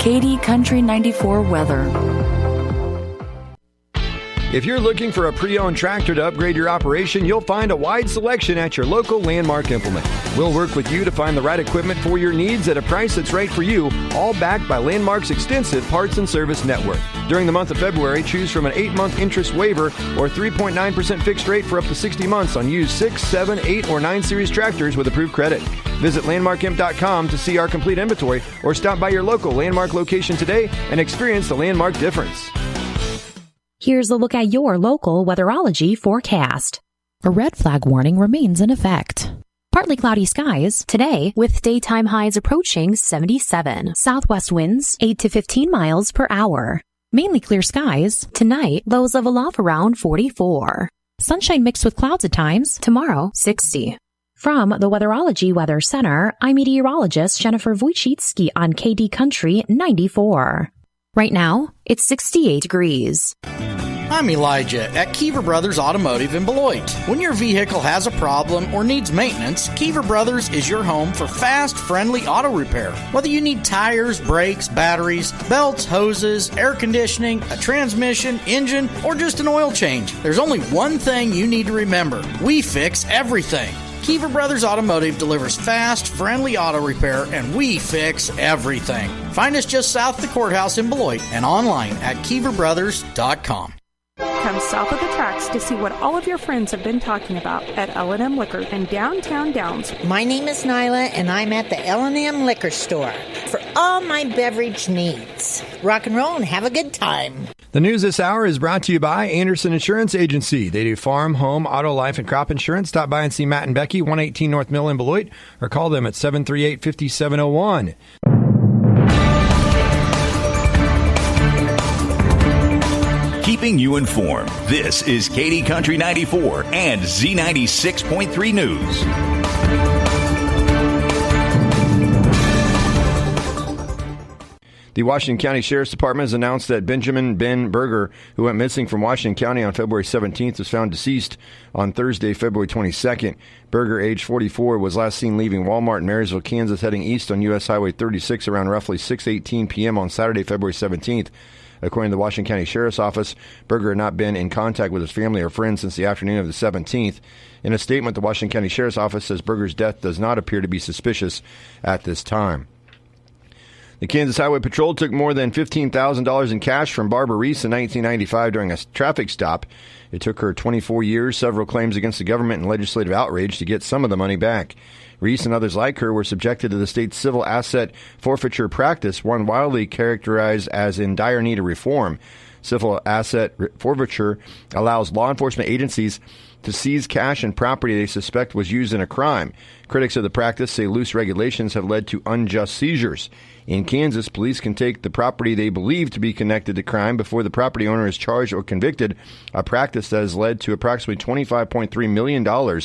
KD Country 94 weather. If you're looking for a pre-owned tractor to upgrade your operation, you'll find a wide selection at your local Landmark Implement. We'll work with you to find the right equipment for your needs at a price that's right for you, all backed by Landmark's extensive parts and service network. During the month of February, choose from an 8-month interest waiver or 3.9% fixed rate for up to 60 months on used 6, 7, 8, or 9 series tractors with approved credit. Visit landmarkimp.com to see our complete inventory or stop by your local Landmark location today and experience the Landmark difference. Here's a look at your local weatherology forecast. A red flag warning remains in effect. Partly cloudy skies today with daytime highs approaching 77. Southwest winds 8 to 15 miles per hour. Mainly clear skies tonight, lows level off around 44. Sunshine mixed with clouds at times tomorrow 60. From the Weatherology Weather Center, I'm meteorologist Jennifer Wojcicki on KD Country 94. Right now, it's 68 degrees. I'm Elijah at Kiever Brothers Automotive in Beloit. When your vehicle has a problem or needs maintenance, Kiever Brothers is your home for fast, friendly auto repair. Whether you need tires, brakes, batteries, belts, hoses, air conditioning, a transmission, engine, or just an oil change, there's only one thing you need to remember. We fix everything. Kiever Brothers Automotive delivers fast, friendly auto repair, and we fix everything. Find us just south of the courthouse in Beloit and online at KieverBrothers.com. Come stop at the tracks to see what all of your friends have been talking about at L&M Liquor in downtown Downs. My name is Nyla, and I'm at the L&M Liquor Store for all my beverage needs. Rock and roll and have a good time. The news this hour is brought to you by Anderson Insurance Agency. They do farm, home, auto, life, and crop insurance. Stop by and see Matt and Becky, 118 North Mill in Beloit, or call them at 738-5701. Keeping you informed, this is KD Country 94 and Z96.3 News. The Washington County Sheriff's Department has announced that Benjamin Ben Berger, who went missing from Washington County on February 17th, was found deceased on Thursday, February 22nd. Berger, age 44, was last seen leaving Walmart in Marysville, Kansas, heading east on U.S. Highway 36 around roughly 6:18 p.m. on Saturday, February 17th. According to the Washington County Sheriff's Office, Berger had not been in contact with his family or friends since the afternoon of the 17th. In a statement, the Washington County Sheriff's Office says Berger's death does not appear to be suspicious at this time. The Kansas Highway Patrol took more than $15,000 in cash from Barbara Reese in 1995 during a traffic stop. It took her 24 years, several claims against the government, and legislative outrage to get some of the money back. Reese and others like her were subjected to the state's civil asset forfeiture practice, one widely characterized as in dire need of reform. Civil asset forfeiture allows law enforcement agencies to seize cash and property they suspect was used in a crime. Critics of the practice say loose regulations have led to unjust seizures. In Kansas, police can take the property they believe to be connected to crime before the property owner is charged or convicted, a practice that has led to approximately $25.3 million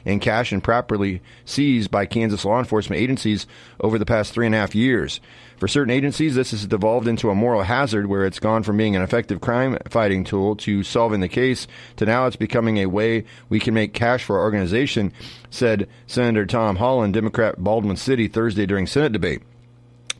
in cash and property seized by Kansas law enforcement agencies over the past 3.5 years. For certain agencies, this has devolved into a moral hazard where it's gone from being an effective crime-fighting tool to solving the case to now it's becoming a way we can make cash for our organization, said Senator Tom Holland, Democrat, Baldwin City, Thursday during Senate debate.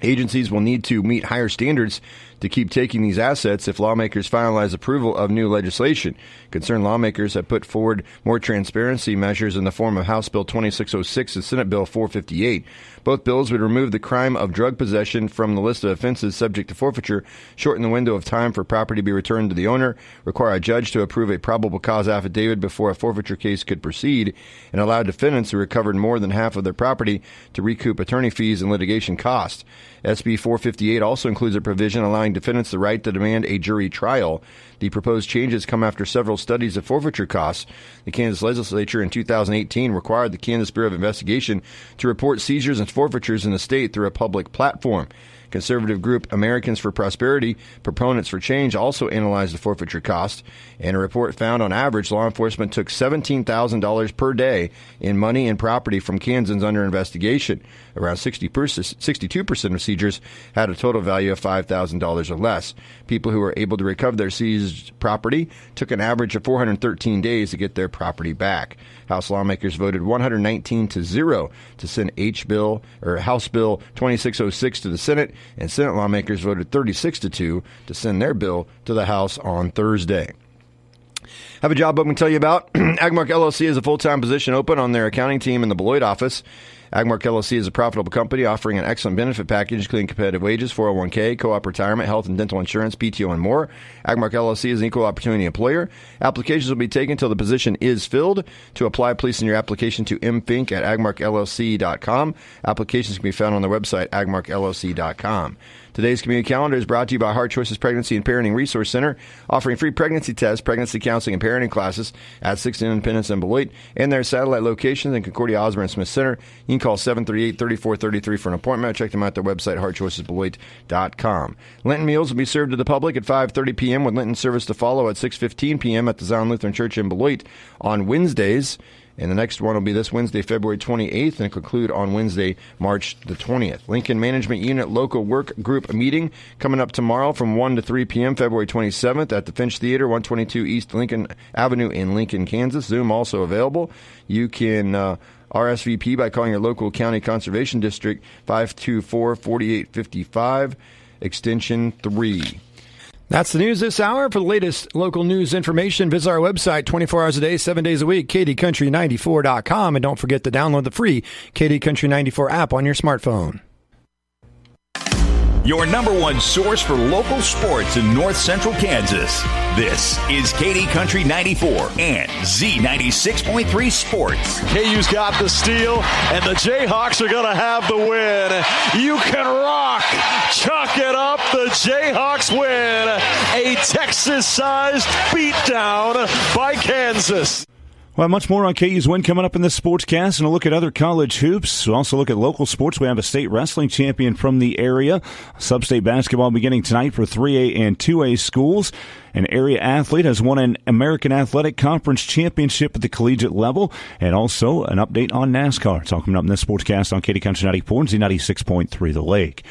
Agencies will need to meet higher standards to keep taking these assets if lawmakers finalize approval of new legislation. Concerned lawmakers have put forward more transparency measures in the form of House Bill 2606 and Senate Bill 458. Both bills would remove the crime of drug possession from the list of offenses subject to forfeiture, shorten the window of time for property to be returned to the owner, require a judge to approve a probable cause affidavit before a forfeiture case could proceed, and allow defendants who recovered more than half of their property to recoup attorney fees and litigation costs. SB 458 also includes a provision allowing defendants the right to demand a jury trial. The proposed changes come after several studies of forfeiture costs. The Kansas legislature in 2018 required the Kansas Bureau of Investigation to report seizures and forfeitures in the state through a public platform. Conservative group Americans for Prosperity, Proponents for Change, also analyzed the forfeiture cost, and a report found on average law enforcement took $17,000 per day in money and property from Kansans under investigation. Around 62% of seizures had a total value of $5,000 or less. People who were able to recover their seized property took an average of 413 days to get their property back. House lawmakers voted 119-0 to send House Bill 2606 to the Senate, and Senate lawmakers voted 36-2 to send their bill to the House on Thursday. Have a job open to tell you about. Agmark LLC has a full-time position open on their accounting team in the Beloit office. Agmark LLC is a profitable company offering an excellent benefit package, including competitive wages, 401k, co-op retirement, health and dental insurance, PTO, and more. Agmark LLC is an equal opportunity employer. Applications will be taken until the position is filled. To apply, please send your application to mfink@agmarkllc.com. Applications can be found on their website, agmarkllc.com. Today's community calendar is brought to you by Heart Choices Pregnancy and Parenting Resource Center, offering free pregnancy tests, pregnancy counseling, and parenting classes at 16 Independence and Beloit, and their satellite locations in Concordia, Osborne, and Smith Center. You can call 738-3433 for an appointment. Check them out at their website, heartchoicesbeloit.com. Lenten meals will be served to the public at 5:30 p.m. with Lenten service to follow at 6:15 p.m. at the Zion Lutheran Church in Beloit on Wednesdays. And the next one will be this Wednesday, February 28th, and conclude on Wednesday, March the 20th. Lincoln Management Unit Local Work Group meeting coming up tomorrow from 1 to 3 p.m., February 27th at the Finch Theater, 122 East Lincoln Avenue in Lincoln, Kansas. Zoom also available. You can RSVP by calling your local county conservation district, 524-4855, extension 3. That's the news this hour. For the latest local news information, visit our website 24 hours a day, 7 days a week, KDCountry94.com. And don't forget to download the free KD Country 94 app on your smartphone. Your number one source for local sports in north central Kansas. This is KD Country 94 and Z96.3 Sports. KU's got the steal, and the Jayhawks are going to have the win. You can rock. Chalk it up. The Jayhawks win. A Texas-sized beatdown by Kansas. Well, much more on KU's win coming up in this sportscast, and a look at other college hoops. We'll also look at local sports. We have a state wrestling champion from the area. Sub-state basketball beginning tonight for 3A and 2A schools. An area athlete has won an American Athletic Conference championship at the collegiate level, and also an update on NASCAR. It's all coming up in this sportscast on KD Country 94 and Z96.3 The Lake.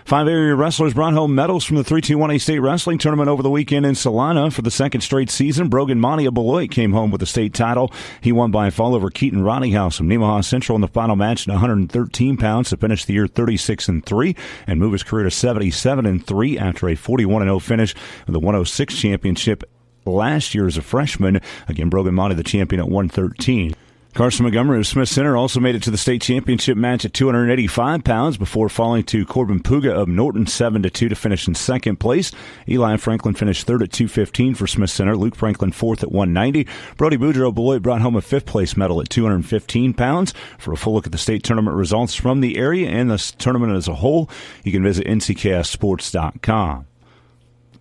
5 area wrestlers brought home medals from the 321A State Wrestling Tournament over the weekend in Salina. For the second straight season, Brogan Monty of Beloit came home with the state title. He won by a fall over Keaton Rodneyhouse from Nemaha Central in the final match at 113 pounds to finish the year 36-3 and move his career to 77-3 after a 41-0 finish with the 106 championship last year as a freshman. Again, Brogan Monty the champion at 113. Carson Montgomery of Smith Center also made it to the state championship match at 285 pounds before falling to Corbin Puga of Norton 7-2 to finish in second place. Eli Franklin finished third at 215 for Smith Center. Luke Franklin fourth at 190. Brody Boudreaux of Beloit brought home a fifth place medal at 215 pounds. For a full look at the state tournament results from the area and the tournament as a whole, you can visit ncksports.com.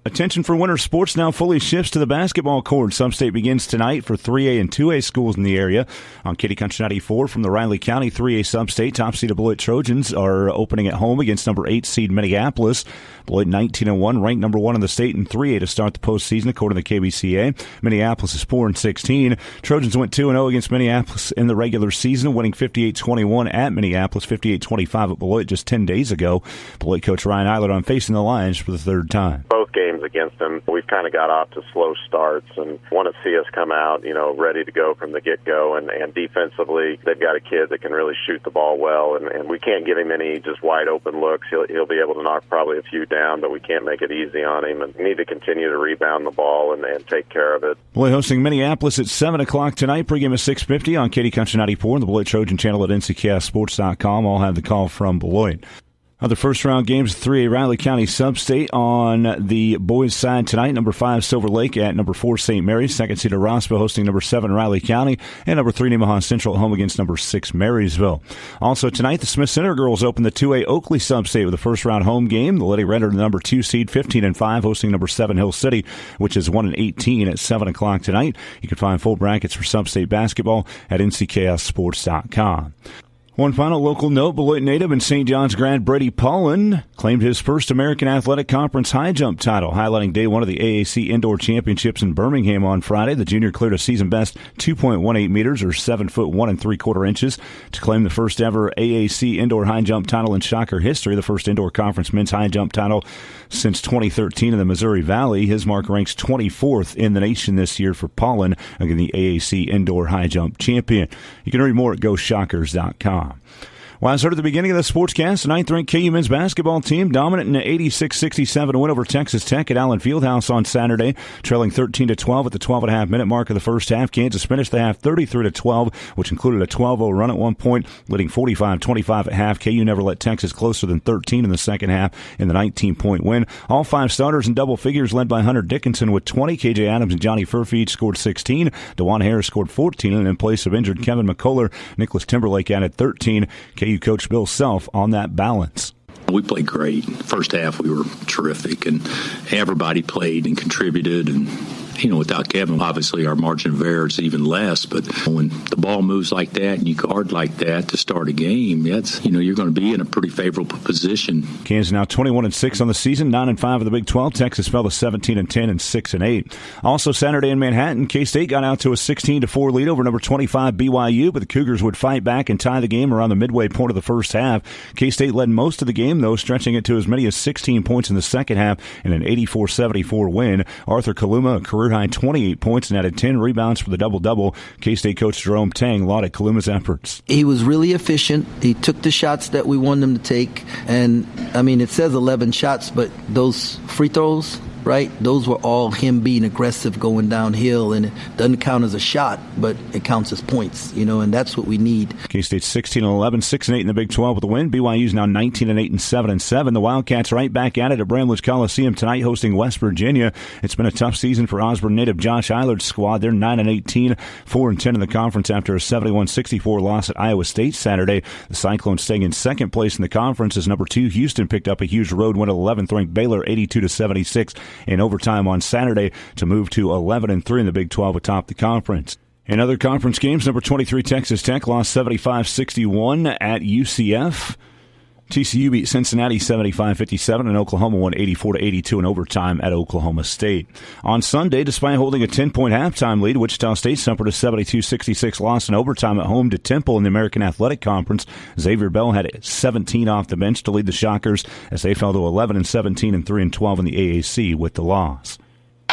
Attention for winter sports now fully shifts to the basketball court. Sub-state begins tonight for 3A and 2A schools in the area. On KD Country 94 from the Riley County 3A sub-state, top seed of Beloit Trojans are opening at home against number 8 seed Minneapolis. Beloit 19-1, ranked number 1 in the state in 3A to start the postseason according to KBCA. Minneapolis is 4-16. Trojans went 2-0 against Minneapolis in the regular season, winning 58-21 at Minneapolis, 58-25 at Beloit just 10 days ago. Beloit coach Ryan Eilert on facing the Lions for the third time. Both games against them, we've kind of got off to slow starts and want to see us come out, ready to go from the get-go. And defensively, they've got a kid that can really shoot the ball well, and we can't give him any just wide-open looks. He'll be able to knock probably a few down, but we can't make it easy on him. And we need to continue to rebound the ball and take care of it. Beloit hosting Minneapolis at 7 o'clock tonight. Pregame is 6:50 on KD Country 94 and the Beloit Trojan channel at ncksports.com. All have the call from Beloit. Other first-round games, 3A Riley County Sub-State on the boys' side tonight. Number 5, Silver Lake at number 4, St. Mary's. Second seed Rossville hosting number 7, Riley County. And number 3, Nemaha Central at home against number 6, Marysville. Also tonight, the Smith Center girls open the 2A Oakley Sub-State with a first-round home game. The Lady Red are the number 2 seed, 15-5, hosting number 7, Hill City, which is 1-18 at 7 o'clock tonight. You can find full brackets for Sub-State basketball at ncksports.com. One final local note, Beloit native and St. John's grad Brady Paulin claimed his first American Athletic Conference high jump title, highlighting day one of the AAC Indoor Championships in Birmingham on Friday. The junior cleared a season-best 2.18 meters, or 7 foot 1 3/4 inches, to claim the first ever AAC Indoor high jump title in Shocker history, the first Indoor Conference men's high jump title since 2013 in the Missouri Valley. His mark ranks 24th in the nation this year for Paulin, again the AAC Indoor high jump champion. You can read more at GoShockers.com. Well, as heard at the beginning of the sportscast, the 9th-ranked KU men's basketball team dominant in an 86-67 win over Texas Tech at Allen Fieldhouse on Saturday, trailing 13-12 at the 12.5-minute mark of the first half. Kansas finished the half 33-12, which included a 12-0 run at one point, leading 45-25 at half. KU never let Texas closer than 13 in the second half in the 19-point win. All five starters in double figures, led by Hunter Dickinson with 20. KJ Adams and Johnny Furphy each scored 16. DeJuan Harris scored 14, and in place of injured Kevin McCullough, Nicholas Timberlake added 13. KU coach Bill Self on that balance. We played great. First half, we were terrific, and everybody played and contributed. And, without Kevin, obviously our margin of error is even less. But when the ball moves like that and you guard like that to start a game, that's, you're going to be in a pretty favorable position. Kansas now 21-6 on the season, 9-5 of the Big 12. Texas fell to 17-10 and 6-8. Also Saturday in Manhattan, K-State got out to a 16-4 lead over number 25 BYU, but the Cougars would fight back and tie the game around the midway point of the first half. K-State led most of the game, though, stretching it to as many as 16 points in the second half in an 84-74 win. Arthur Kaluma, a career-high 28 points and added 10 rebounds for the double-double. K-State coach Jerome Tang lauded Kaluma's efforts. He was really efficient. He took the shots that we wanted him to take. And, it says 11 shots, but those free throws, right, those were all him being aggressive going downhill. And it doesn't count as a shot, but it counts as points, and that's what we need. K-State's 16-11, 6-8 in the Big 12 with a win. BYU's now 19-8 and 7-7. The Wildcats right back at it at Bramlage Coliseum tonight, hosting West Virginia. It's been a tough season for Osborne native Josh Eilard's squad. They're 9-18, 4-10 in the conference after a 71-64 loss at Iowa State Saturday. The Cyclones staying in second place in the conference as number 2 Houston picked up a huge road win at 11th-ranked Baylor 82-76 in overtime on Saturday to move to 11-3 in the Big 12 atop the conference. In other conference games, number 23 Texas Tech lost 75-61 at UCF. TCU beat Cincinnati 75-57, and Oklahoma won 84-82 in overtime at Oklahoma State. On Sunday, despite holding a 10-point halftime lead, Wichita State suffered a 72-66 loss in overtime at home to Temple in the American Athletic Conference. Xavier Bell had 17 off the bench to lead the Shockers as they fell to 11-17 and 3-12 in the AAC with the loss.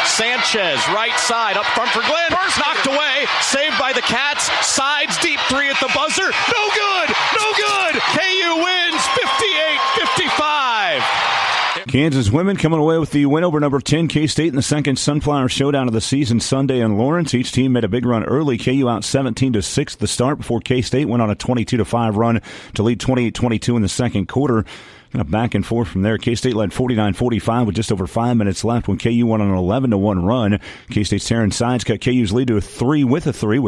Sanchez, right side, up front for Glenn. First knocked away, saved by the Cats. Sides, deep three at the buzzer. No good! No good! KU wins 58-55. Kansas women coming away with the win over number 10 K-State in the second Sunflower Showdown of the season Sunday in Lawrence. Each team made a big run early. KU out 17-6 at the start before K-State went on a 22-5 run to lead 28-22 in the second quarter. Kind of back and forth from there. K-State led 49-45 with just over 5 minutes left when KU went on an 11-1 run. K-State's Taryn Sides cut KU's lead to a 3 with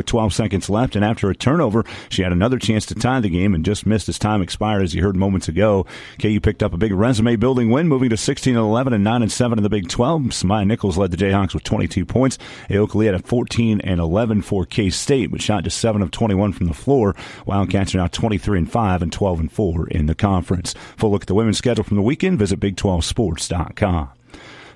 12 seconds left, and after a turnover, she had another chance to tie the game and just missed as time expired, as you heard moments ago. KU picked up a big resume-building win, moving to 16-11 and 9-7 in the Big 12. Samaya Nichols led the Jayhawks with 22 points. Aoka Lee had a 14-11 for K-State, but shot just 7 of 21 from the floor. Wildcats are now 23-5 and 12-4 in the conference. Full look at the women's schedule from the weekend. Visit Big12Sports.com.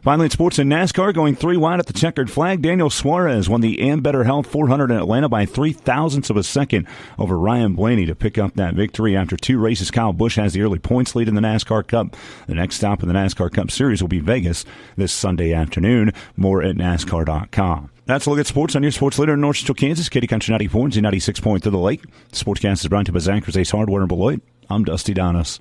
Finally, in sports and NASCAR, going 3 wide at the checkered flag, Daniel Suarez won the Ambetter Health 400 in Atlanta by 0.03 of a second over Ryan Blaney to pick up that victory. After 2 races, Kyle Busch has the early points lead in the NASCAR Cup. The next stop in the NASCAR Cup Series will be Vegas this Sunday afternoon. More at NASCAR.com. That's a look at sports on your sports leader in North Central Kansas, Katy Country 94 and Z96.3 The Lake. The Sportscast is brought to you by Zach's Ace Hardware in Beloit. I'm Dusty Donis.